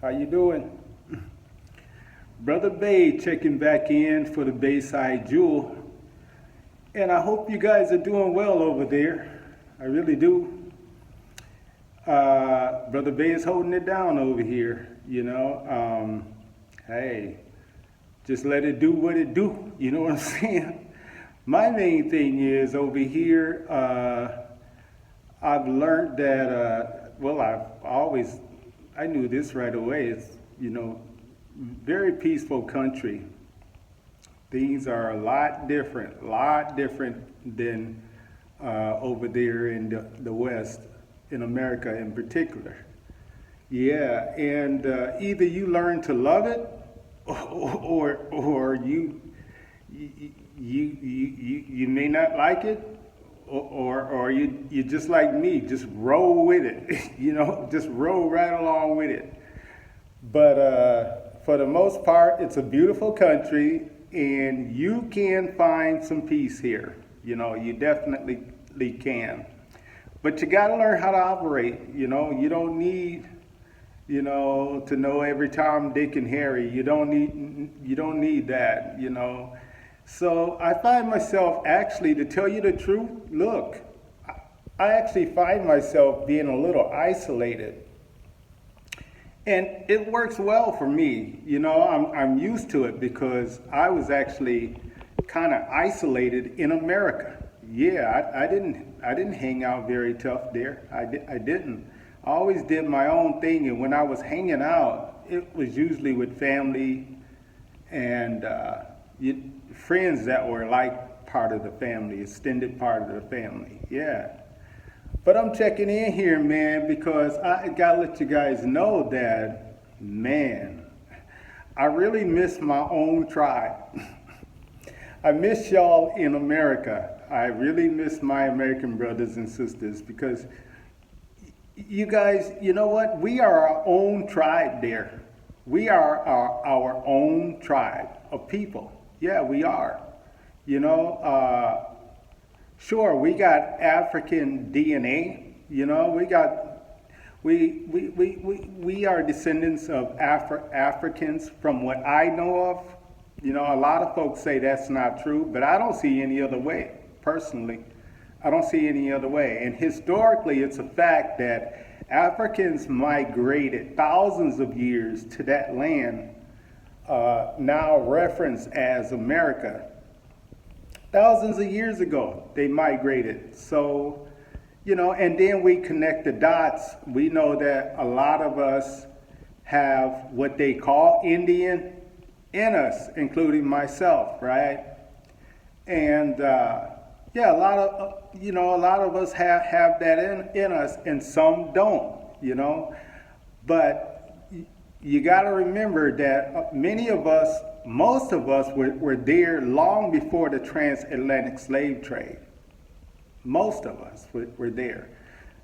How you doing? Brother Bay checking back in for the Beyside Jewel. And I hope you guys are doing well over there. I really do. Brother Bay is holding it down over here, Hey, just let it do what it do. You know what I'm saying? My main thing is over here, I've learned that, I knew this right away. It's, very peaceful country. Things are a lot different than over there in the West, in America in particular. Yeah, and either you learn to love it, or you may not like it, or you just like me, just roll with it, just roll right along with it. But for the most part, it's a beautiful country, and you can find some peace here. You definitely can. But you got to learn how to operate. You don't need, to know every Tom, Dick, and Harry. You don't need that. So I find myself actually, to tell you the truth, look, I actually find myself being a little isolated. And it works well for me. I'm used to it because I was actually kind of isolated in America. Yeah, I didn't hang out very tough there. I didn't. I always did my own thing, and when I was hanging out, it was usually with family and friends that were like part of the family, extended part of the family. Yeah. But I'm checking in here, man, because I gotta let you guys know that, man, I really miss my own tribe. I miss y'all in America. I really miss my American brothers and sisters because you guys, you know what? We are our own tribe there. We are our own tribe of people. Yeah, we are. Sure, we got African DNA. We are descendants of Africans from what I know of. A lot of folks say that's not true, but I don't see any other way, personally. I don't see any other way. And historically, it's a fact that Africans migrated thousands of years to that land, now referenced as America. Thousands of years ago, they migrated. So, and then we connect the dots. We know that a lot of us have what they call Indian in us, including myself, right? And a lot of us have that in us, and some don't, But you got to remember that many of us, most of us were there long before the transatlantic slave trade. Most of us were there.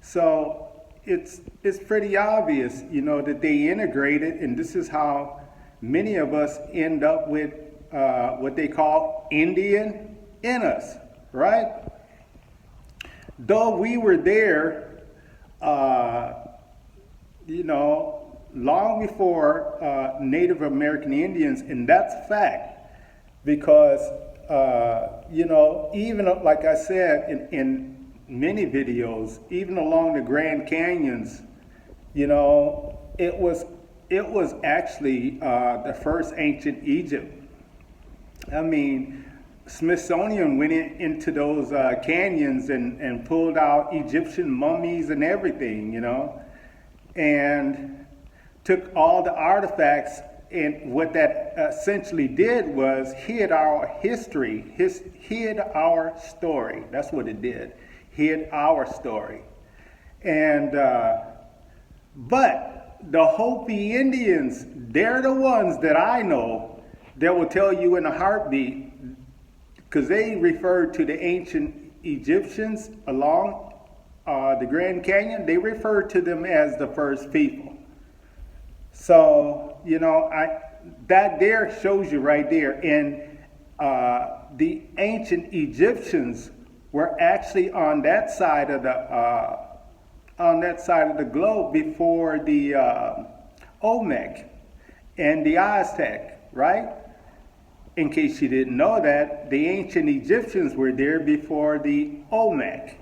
So it's pretty obvious, that they integrated, and this is how many of us end up with what they call Indian in us, right? Though we were there, long before Native American Indians, and that's a fact, because, even like I said in many videos, even along the Grand Canyons, it was actually the first ancient Egypt. I mean, Smithsonian went into those canyons and pulled out Egyptian mummies and everything, and took all the artifacts, and what that essentially did was hid our history, hid our story. That's what it did, hid our story. And but the Hopi Indians, they're the ones that I know that will tell you in a heartbeat, because they referred to the ancient Egyptians along the Grand Canyon. They referred to them as the first people. So, that there shows you right there. And the ancient Egyptians were actually on that side of the globe before the Olmec and the Aztec, right? In case you didn't know that, the ancient Egyptians were there before the Olmec.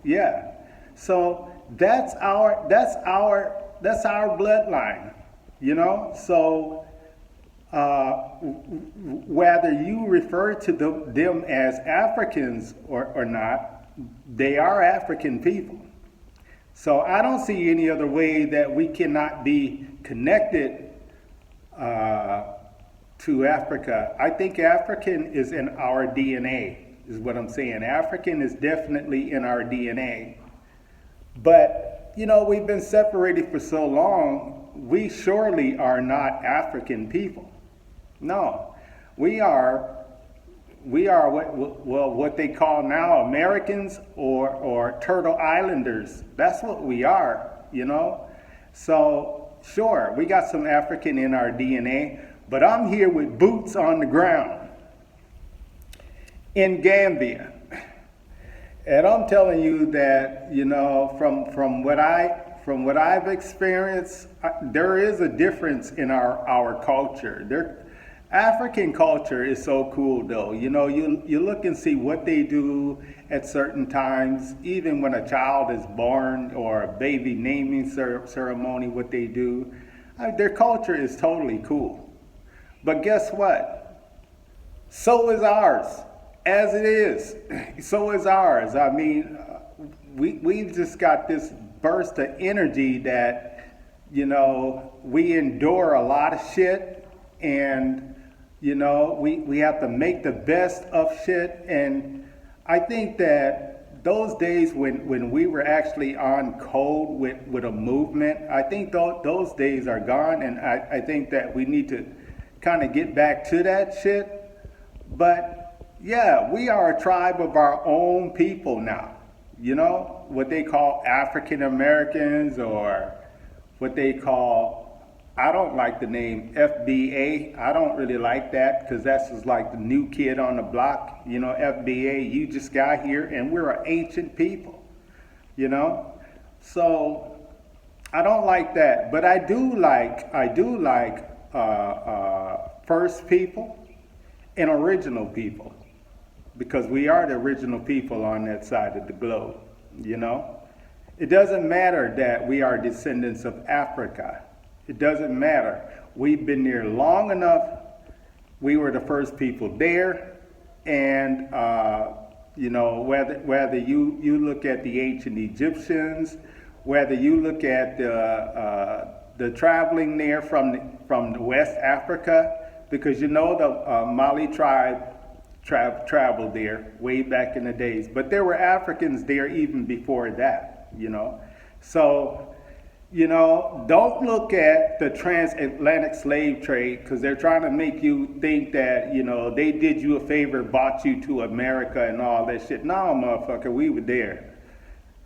Yeah. So that's our bloodline, you know? So whether you refer to them as Africans or not, they are African people. So I don't see any other way that we cannot be connected to Africa. I think African is in our DNA, is what I'm saying. African is definitely in our DNA. But, you know, we've been separated for so long, we surely are not African people. No, we are what they call now Americans or Turtle Islanders. That's what we are, you know. So sure, we got some African in our DNA, but I'm here with boots on the ground in Gambia. And I'm telling you that, you know, from what I've experienced, there is a difference in our culture. African culture is so cool, though. You know, you look and see what they do at certain times, even when a child is born or a baby naming ceremony, what they do. Their culture is totally cool. But guess what? So is ours. As it is, so is ours. I mean, we've just got this burst of energy that, you know, we endure a lot of shit, and, you know, we have to make the best of shit. And I think that those days when we were actually on code with a movement, I think those days are gone, and I think that we need to kind of get back to that shit. But yeah, we are a tribe of our own people now. You know, what they call African Americans, or what they call, I don't like the name FBA. I don't really like that, because that's just like the new kid on the block. You know, FBA, you just got here, and we're an ancient people, you know? So I don't like that, but I do like first people and original people, because we are the original people on that side of the globe, you know? It doesn't matter that we are descendants of Africa. It doesn't matter. We've been there long enough. We were the first people there. And, you know, whether you look at the ancient Egyptians, whether you look at the traveling there from the West Africa, because, you know, the Mali tribe traveled there way back in the days, but there were Africans there even before that, you know. So, you know, don't look at the transatlantic slave trade, because they're trying to make you think that, you know, they did you a favor, brought you to America and all that shit. No, motherfucker, we were there.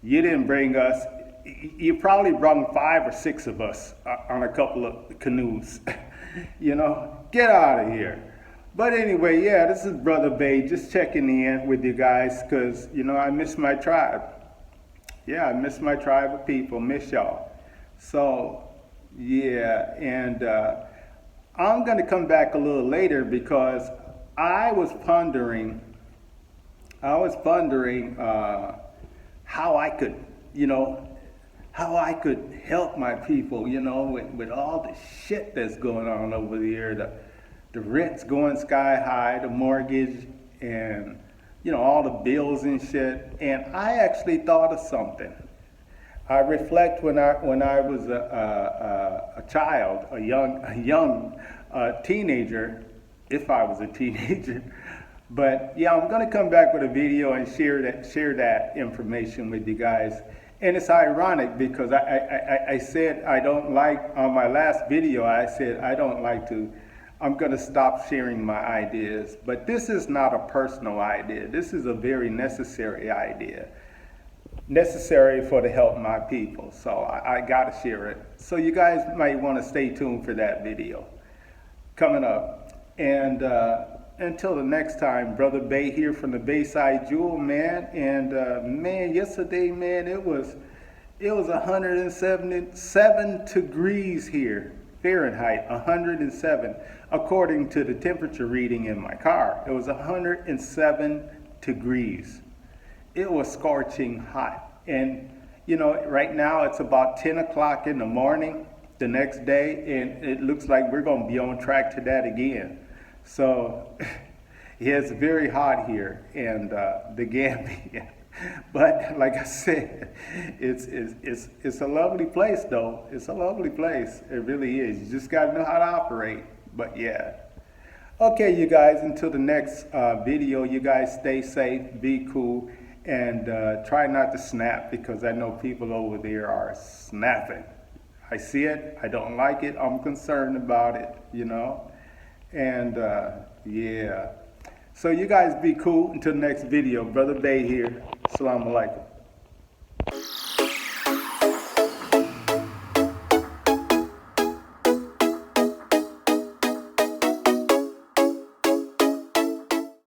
You didn't bring us. You probably brought 5 or 6 of us on a couple of canoes. You know, get out of here. But anyway, yeah, this is Brother Bay, just checking in with you guys, because, you know, I miss my tribe. Yeah, I miss my tribe of people, miss y'all. So, yeah, and I'm going to come back a little later, because I was pondering how I could, you know, how I could help my people, you know, with all the shit that's going on over here, the rent's going sky high, the mortgage, and, you know, all the bills and shit. And I actually thought of something. I reflect when I was a child, a young teenager, if I was a teenager. But yeah, I'm gonna come back with a video and share that information with you guys. And it's ironic, because I said I don't like, on my last video, I said I don't like to, I'm going to stop sharing my ideas. But this is not a personal idea. This is a very necessary idea. Necessary for to help my people. So I got to share it. So you guys might want to stay tuned for that video coming up. And until the next time, Brother Bay here from the Beyside Jewel, man. And man, yesterday, man, it was 177 degrees here. Fahrenheit, 107, according to the temperature reading in my car. It was 107 degrees. It was scorching hot. And, you know, right now it's about 10 o'clock in the morning the next day, and it looks like we're going to be on track to that again. So, yeah, it's very hot here, and the Gambia. But like I said, it's a lovely place, though. It's a lovely place. It really is. You just got to know how to operate. But yeah. Okay, you guys, until the next video, you guys stay safe, be cool, and try not to snap, because I know people over there are snapping. I see it. I don't like it. I'm concerned about it, you know. And yeah. So you guys be cool until the next video. Brother Bay here. Assalamu alaikum.